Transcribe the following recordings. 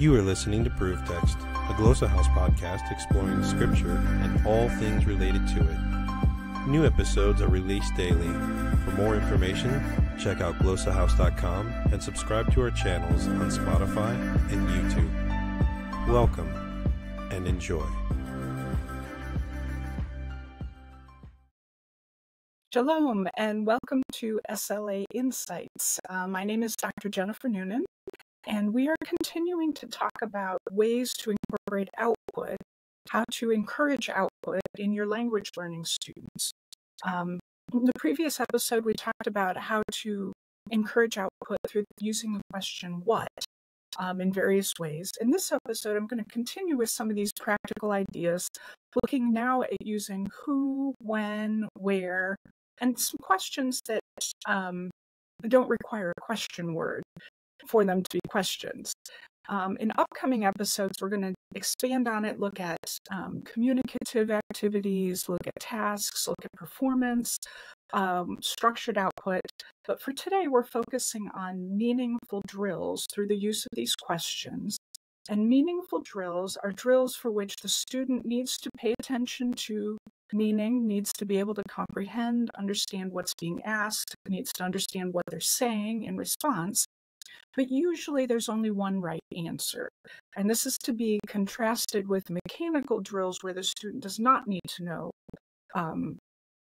You are listening to Proof Text, a Glossa House podcast exploring Scripture and all things related to it. New episodes are released daily. For more information, check out glossahouse.com and subscribe to our channels on Spotify and YouTube. Welcome and enjoy. Shalom and welcome to SLA Insights. My name is Dr. Jennifer Noonan, and we are continuing to talk about ways to incorporate output, how to encourage output in your language learning students. In the previous episode, we talked about how to encourage output through using the question what in various ways. In this episode, I'm going to continue with some of these practical ideas, looking now at using who, when, where, and some questions that don't require a question word for them to be questions. In upcoming episodes, we're going to expand on it, look at communicative activities, look at tasks, look at performance, structured output. But for today, we're focusing on meaningful drills through the use of these questions. And meaningful drills are drills for which the student needs to pay attention to meaning, needs to be able to comprehend, understand what's being asked, needs to understand what they're saying in response. But usually there's only one right answer. And this is to be contrasted with mechanical drills where the student does not need to know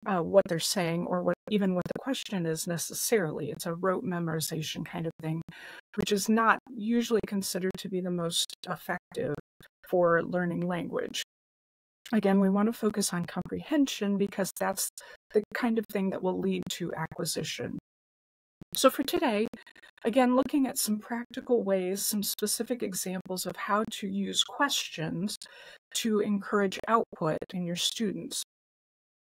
what they're saying or even what the question is necessarily. It's a rote memorization kind of thing, which is not usually considered to be the most effective for learning language. Again, we want to focus on comprehension because that's the kind of thing that will lead to acquisition. So for today, again, looking at some practical ways, some specific examples of how to use questions to encourage output in your students.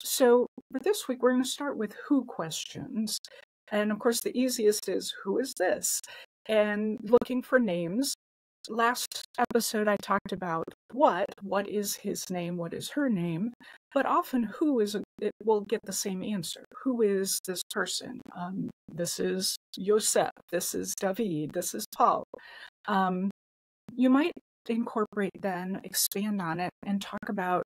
So for this week, we're going to start with who questions. And of course, the easiest is, who is this? And looking for names. Last episode, I talked about what is his name, what is her name, but often it will get the same answer. Who is this person? This is Yosef, this is David, this is Paul. You might expand on it and talk about,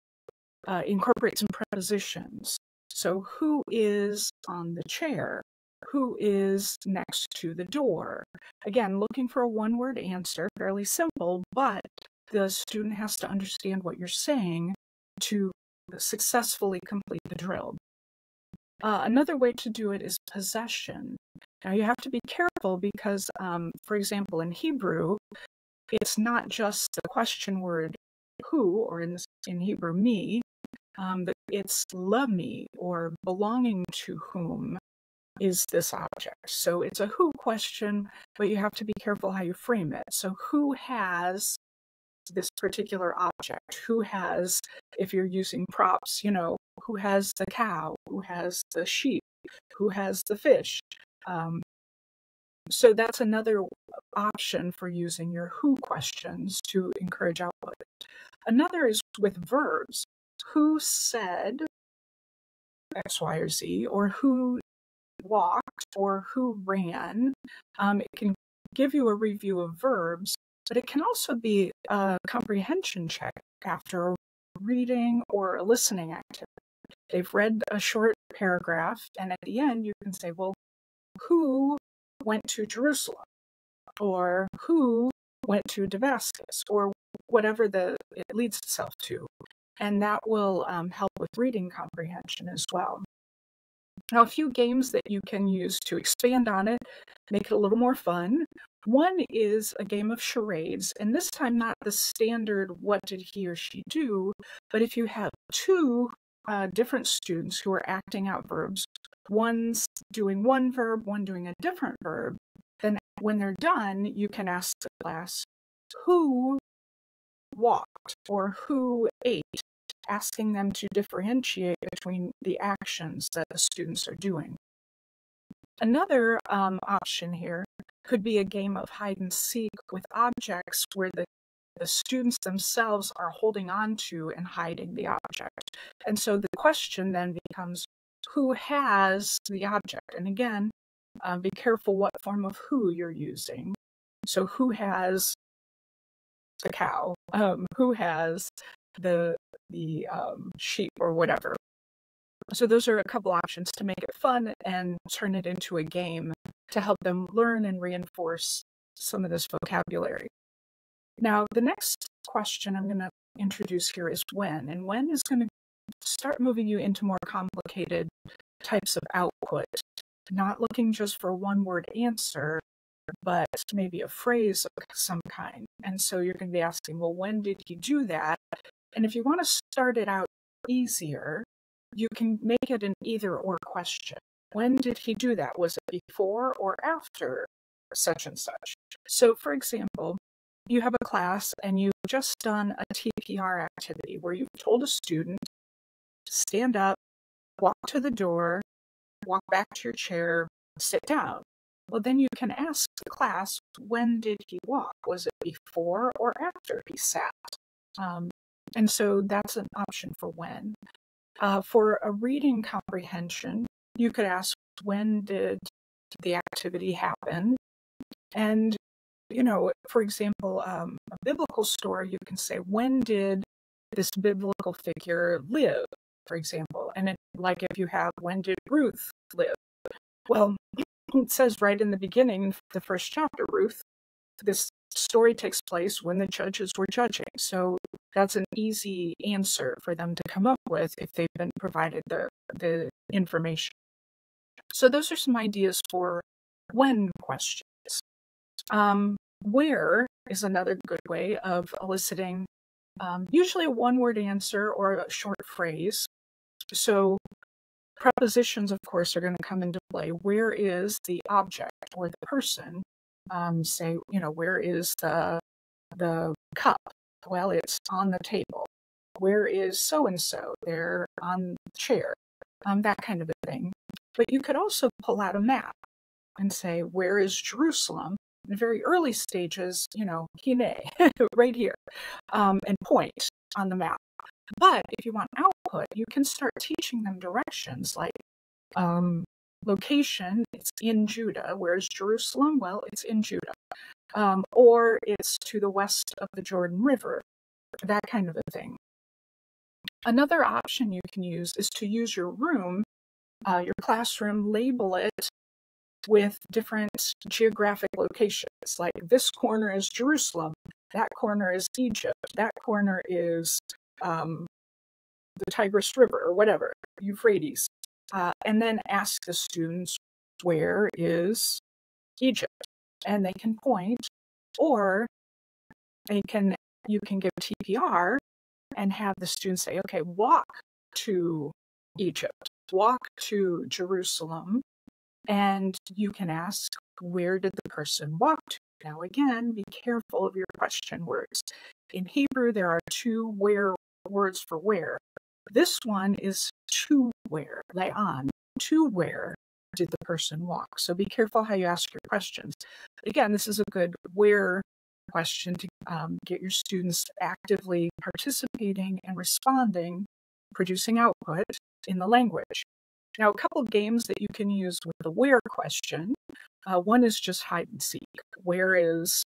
incorporate some prepositions. So who is on the chair? Who is next to the door? Again, looking for a one-word answer, fairly simple, but the student has to understand what you're saying to successfully complete the drill. Another way to do it is possession. Now, you have to be careful because, for example, in Hebrew, it's not just the question word who, or in Hebrew, me, but it's la me, or belonging to whom is this object. So it's a who question, but you have to be careful how you frame it. So who has this particular object? Who has, if you're using props, who has the cow? Who has the sheep? Who has the fish? So that's another option for using your who questions to encourage output. Another is with verbs. Who said X, Y, or Z, or who walked, or who ran. It can give you a review of verbs, but it can also be a comprehension check after a reading or a listening activity. They've read a short paragraph, and at the end you can say, well, who went to Jerusalem? Or who went to Damascus? Or whatever it leads itself to. And that will help with reading comprehension as well. Now, a few games that you can use to expand on it, make it a little more fun. One is a game of charades, and this time not the standard what did he or she do, but if you have two different students who are acting out verbs, one's doing one verb, one doing a different verb, then when they're done, you can ask the class, who walked or who ate? Asking them to differentiate between the actions that the students are doing. Another option here could be a game of hide and seek with objects where the students themselves are holding on to and hiding the object. And so the question then becomes, who has the object? And again, be careful what form of who you're using. So who has the cow? Who has the sheep or whatever? So those are a couple options to make it fun and turn it into a game to help them learn and reinforce some of this vocabulary. Now, the next question I'm going to introduce here is when. And when is going to start moving you into more complicated types of output, not looking just for a one-word answer, but maybe a phrase of some kind. And so you're going to be asking, well, when did he do that? And if you want to start it out easier, you can make it an either-or question. When did he do that? Was it before or after such and such? So, for example, you have a class and you've just done a TPR activity where you've told a student to stand up, walk to the door, walk back to your chair, sit down. Well, then you can ask the class, when did he walk? Was it before or after he sat? And so that's an option for when. For a reading comprehension, you could ask, when did the activity happen? And, you know, for example, a biblical story, you can say, when did this biblical figure live, for example? And like if you have, when did Ruth live? Well, it says right in the beginning, the first chapter, Ruth, this story takes place when the judges were judging. So that's an easy answer for them to come up with if they've been provided the information. So those are some ideas for when questions. Where is another good way of eliciting usually a one-word answer or a short phrase. So prepositions, of course, are going to come into play. Where is the object or the person? Say, you know, where is the cup? Well, it's on the table. Where is so-and-so? They're on the chair. That kind of a thing. But you could also pull out a map and say, where is Jerusalem? In the very early stages, you know, Koine, right here, and point on the map. But if you want output, you can start teaching them directions like location, it's in Judah. Where's Jerusalem? Well, it's in Judah. Or it's to the west of the Jordan River, that kind of a thing. Another option you can use is to use your room, your classroom, label it with different geographic locations. Like this corner is Jerusalem, that corner is Egypt, that corner is the Tigris River or whatever, Euphrates. And then ask the students, where is Egypt? And they can point, or you can give TPR and have the students say, okay, walk to Egypt, walk to Jerusalem, and you can ask, where did the person walk to? Now again, be careful of your question words. In Hebrew, there are two where words for where. This one is to where, le'an, to where did the person walk? So be careful how you ask your questions. Again, this is a good where question to get your students actively participating and responding, producing output in the language. Now, a couple of games that you can use with the where question. One is just hide and seek. Where is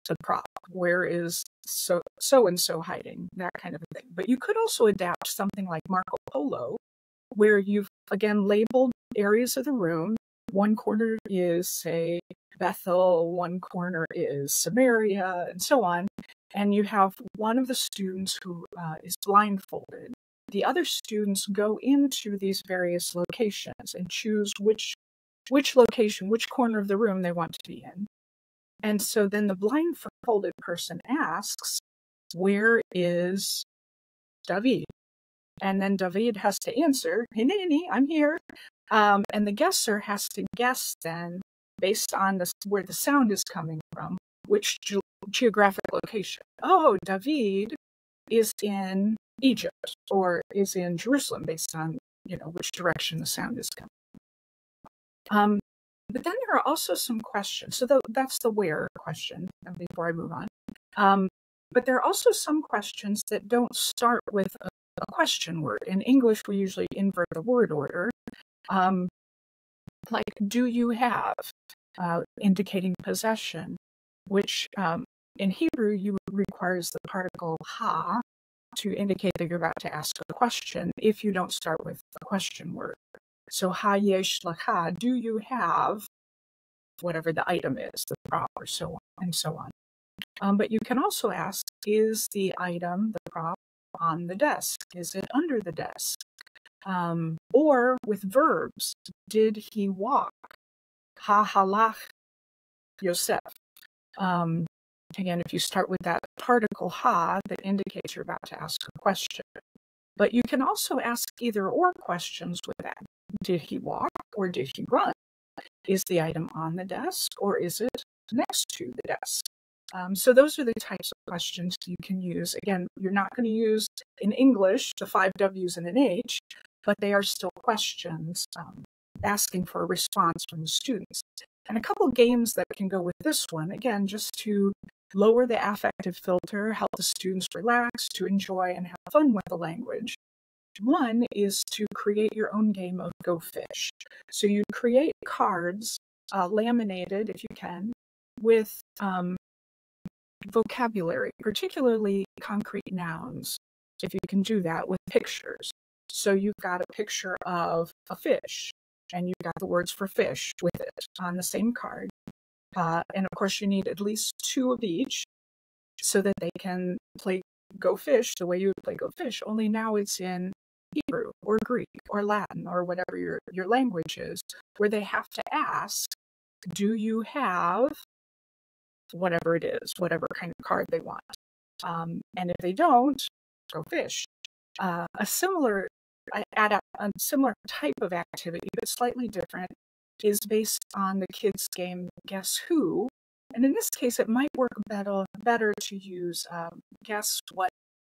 the prop? Where is so-and-so hiding? That kind of a thing. But you could also adapt something like Marco Polo, where you've, again, labeled areas of the room. One corner is, say, Bethel, one corner is Samaria, and so on. And you have one of the students who is blindfolded. The other students go into these various locations and choose which location, which corner of the room they want to be in. And so then the blindfolded person asks, where is David? And then David has to answer, Hineni, I'm here. And the guesser has to guess then, based on where the sound is coming from, which geographic location. Oh, David is in Egypt or is in Jerusalem, based on, you know, which direction the sound is coming. But then there are also some questions. So that's the where question, before I move on. But there are also some questions that don't start with a question word. In English, we usually invert the word order. Like, do you have, indicating possession, which In Hebrew, requires the particle ha to indicate that you're about to ask a question if you don't start with a question word. So ha yesh laka, do you have whatever the item is, the prop, or so on and so on. But you can also ask, is the item, the prop, on the desk? Is it under the desk? Or with verbs, did he walk? Ha halach Yosef. Again, if you start with that particle ha, that indicates you're about to ask a question. But you can also ask either or questions with that. Did he walk or did he run? Is the item on the desk or is it next to the desk? So those are the types of questions you can use. Again, you're not going to use in English the 5 W's and an H, but they are still questions asking for a response from the students. And a couple of games that can go with this one, again, just to lower the affective filter, help the students relax, to enjoy and have fun with the language. One is to create your own game of Go Fish. So you create cards, laminated if you can, with vocabulary, particularly concrete nouns, if you can do that with pictures. So you've got a picture of a fish, and you've got the words for fish with it on the same card. And of course, you need at least 2 of each so that they can play Go Fish the way you would play Go Fish, only now it's in Hebrew or Greek or Latin or whatever your language is, where they have to ask, do you have whatever it is, whatever kind of card they want. And if they don't, Go Fish. A similar type of activity, but slightly different, is based on the kids' game Guess Who. And in this case, it might work better to use Guess What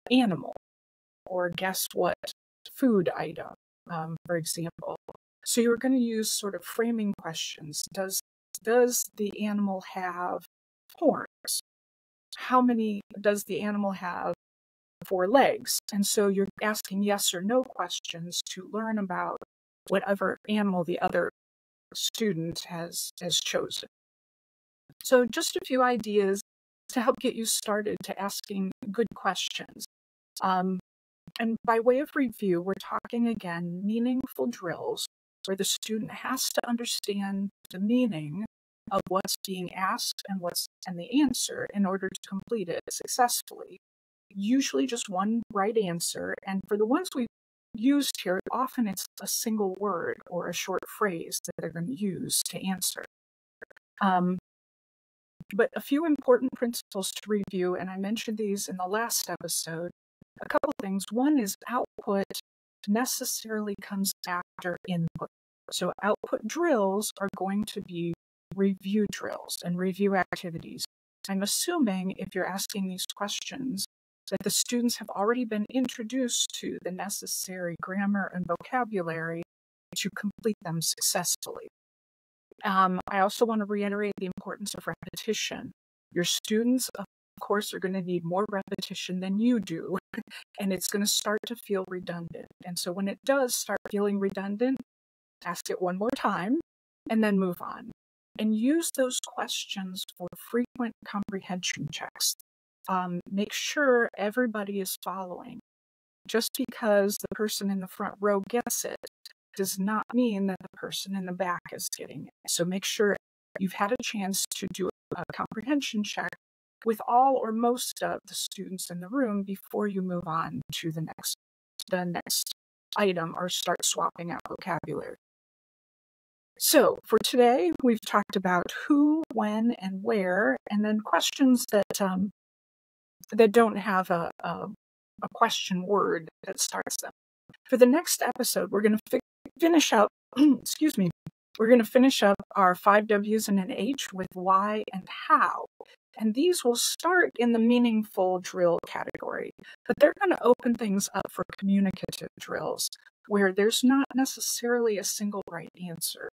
Animal or Guess What Food Item, for example. So you're going to use sort of framing questions. Does the animal have horns? How many does the animal have 4 legs? And so you're asking yes or no questions to learn about whatever animal the other student has chosen. So just a few ideas to help get you started to asking good questions. And by way of review, we're talking again meaningful drills where the student has to understand the meaning of what's being asked and the answer in order to complete it successfully. Usually just one right answer, and for the ones we've used here, often it's a single word or a short phrase that they're going to use to answer. But a few important principles to review, and I mentioned these in the last episode. A couple things. One is output necessarily comes after input. So output drills are going to be review drills and review activities. I'm assuming if you're asking these questions that the students have already been introduced to the necessary grammar and vocabulary to complete them successfully. I also want to reiterate the importance of repetition. Your students, of course, are going to need more repetition than you do, and it's going to start to feel redundant. And so when it does start feeling redundant, ask it one more time, and then move on. And use those questions for frequent comprehension checks. Make sure everybody is following. Just because the person in the front row gets it does not mean that the person in the back is getting it. So make sure you've had a chance to do a comprehension check with all or most of the students in the room before you move on to the next item or start swapping out vocabulary. So for today, we've talked about who, when, and where, and then questions that don't have a question word that starts them. For the next episode, we're going to finish up, we're going to finish up our 5 W's and an H with why and how. And these will start in the meaningful drill category, but they're going to open things up for communicative drills where there's not necessarily a single right answer.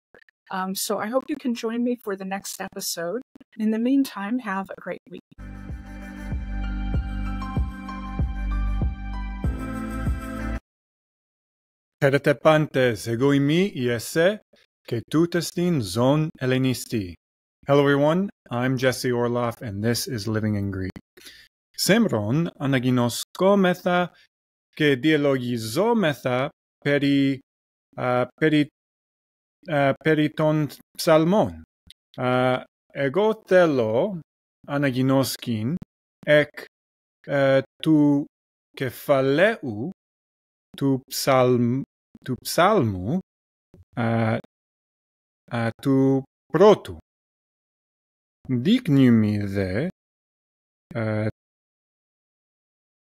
So I hope you can join me for the next episode. In the meantime, have a great week. Χαιρετέπαντες, εγώ είμαι η Jesse και τούτες την ζών Ελληνιστή. Hello everyone, I'm Jesse Orloff and this is Living in Greek. Semron αναγινωσκόμεθα και διαλογιζόμεθα περί των ψαλμών. Εγώ θέλω αναγινώσκην εκ του κεφαλαίου του ψάλμου του πρώτου. Δείκνυμι δε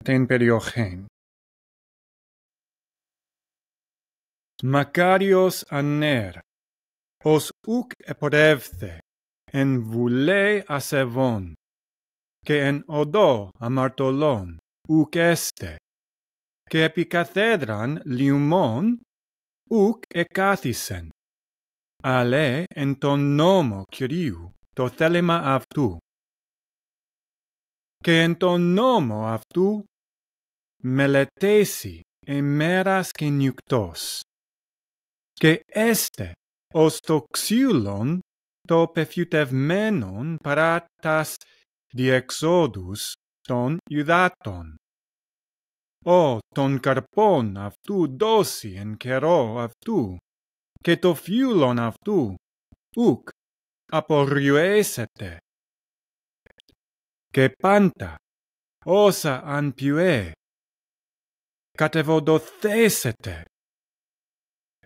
την περιοχήν. Μακάριος ανέρ, ως ουκ επορεύθε, εν βουλέ ασεβών, και εν οδό αμαρτωλών, ουκ έστε, και επί καθέδραν λιουμών, ουκ εκάθισεν, αλλά εν τον νόμο Κυρίου, το θέλημα αυτού. Και εν τον νόμο αυτού μελετήσει ημέρας και νυκτός. Και έστε ως το ξύλον το πεφιουτευμένον παρά τας διεξόδους των Ιουδάτων. Τον καρπόν αυτού δώσει εν καιρό αυτού, και το φιούλον αυτού ουκ απορριουέσεται. Και πάντα όσα αν πιουέ κατεβοδοθέσετε.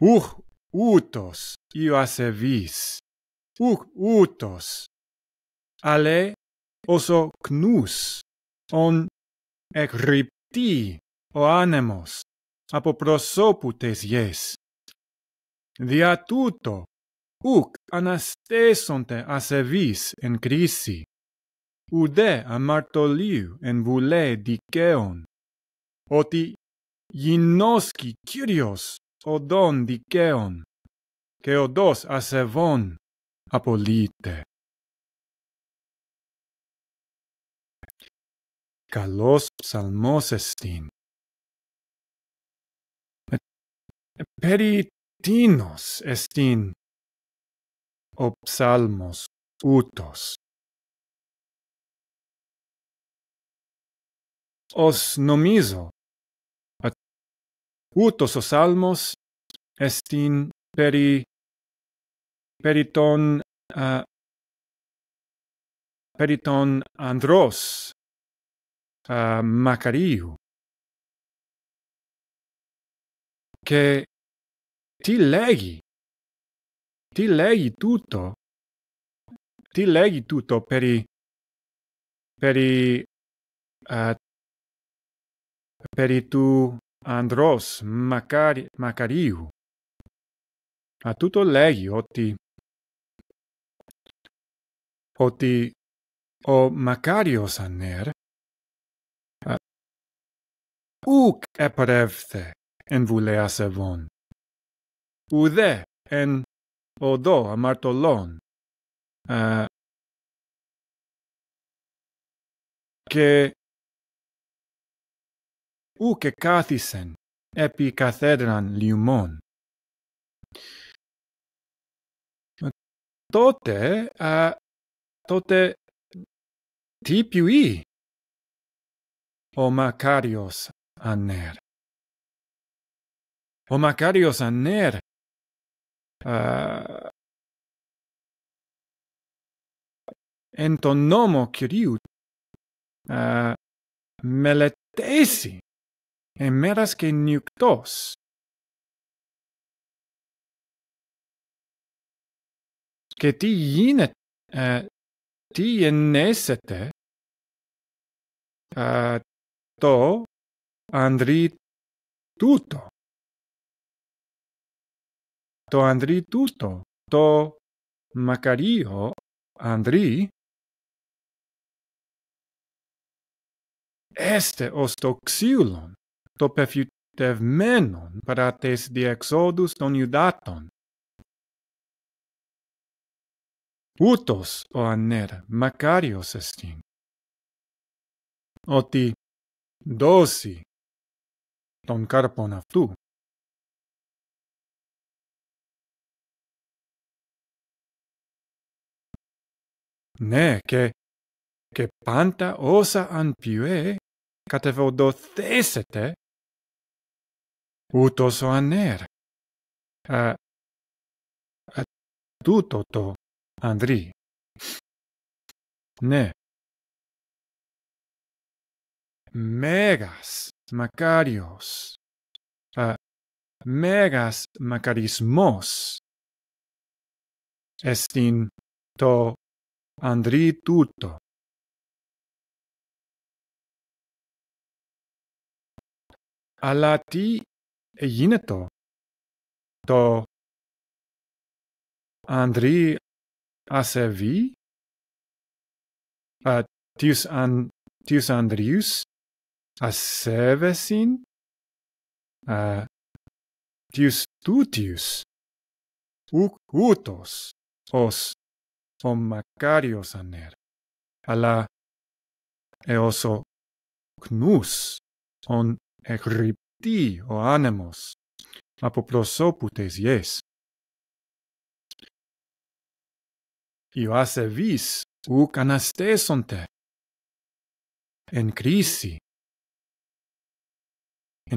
Ουχ ούτως ο ασεβής, ουχ ούτως, αλλά όσο κνούς, ον εκρυπτεί ο άνεμος από προσώπου τες γης. Δια τούτο, ουκ αναστέσονται ασεβείς εν κρίση, ουδέ αμαρτωλίου εν βουλέ δικαίων, ότι γινώσκει Κύριος οδόν δικαίων, και οδός ασεβών απολύεται. Καλός ψαλμός εστίν. Περί τίνος εστίν ο ψάλμος ούτος. Ως νομίζω, ούτως ο ψάλμος εστίν περί τον ανδρός Μακαρίου. Και τι λέγει τούτο περί του ανδρός Μακαρίου. Τούτο λέγει ότι ο Μακάριος ανέρ ουκ επορεύθε εν βουλέ ασεβών, ουδέ εν οδό αμαρτωλών, και ουκ εκάθισεν επί καθέδραν λιουμών. Τότε τι πιουεί ο Μακάριος ανέρ. Ο Μακάριος ανέρ εν τον νόμο Κυρίου μελετήσει ημέρας και νυκτός. Και τι γίνεται, τι ενέσεται το ανδρί τούτο. Το ανδρί τούτο, το Μακαρίο ανδρί, έστε ως το ξύλον, το πεφιουτευμένον παρά τες διεξόδους των Ιουδάτων. Ούτως ο ανέρ Μακάριος εστίν, ότι δώσει τον καρπόν αυτού. Ναι, και πάντα όσα αν πιέ κατεβοδοθέσετε ούτως ο ανέρ. Τούτο το Ανδρή. Ναι. Μέγας μακάριος. Μέγας μακαρισμός εστιν το Ανδρή τούτο. Αλλά τι γίνεται το Ανδρή ασεβεί, τους Ανδρίους ασέβεσιν, τους τούτιους, ούτως ως ο μακάριος ανέρ, αλλά έως ο κνούς, ον εγρυπτεί ο άνεμος από προσώπου τες γιες. Οι ασεβείς ουκ αναστέσονται εν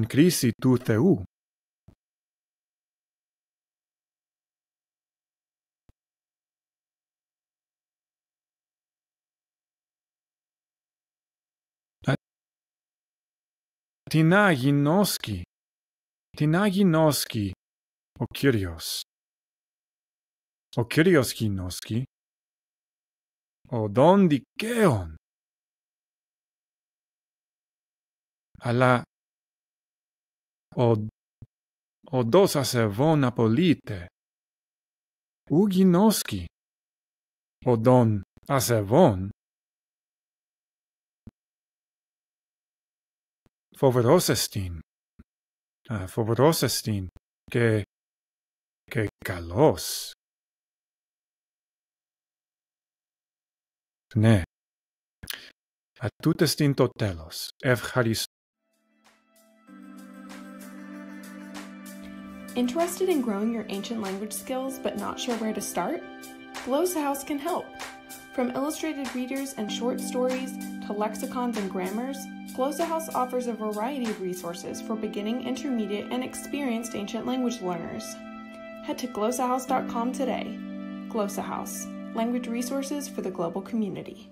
κρίση του Θεού. Τι να γινώσκει ο Κύριος. Ο Κύριος γινώσκει ο δον δικαίων. Αλλά ο δος ασεβών απολύται. Ου γινώσκει ο δον ασεβών. Φοβερός εστίν και καλός. Ναι, τούτο εστίν το τέλος. Ευχαριστώ. Interested in growing your ancient language skills but not sure where to start? Glossa House can help. From illustrated readers and short stories to lexicons and grammars, Glossa House offers a variety of resources for beginning, intermediate, and experienced ancient language learners. Head to glossahouse.com today. Glossa House, language resources for the global community.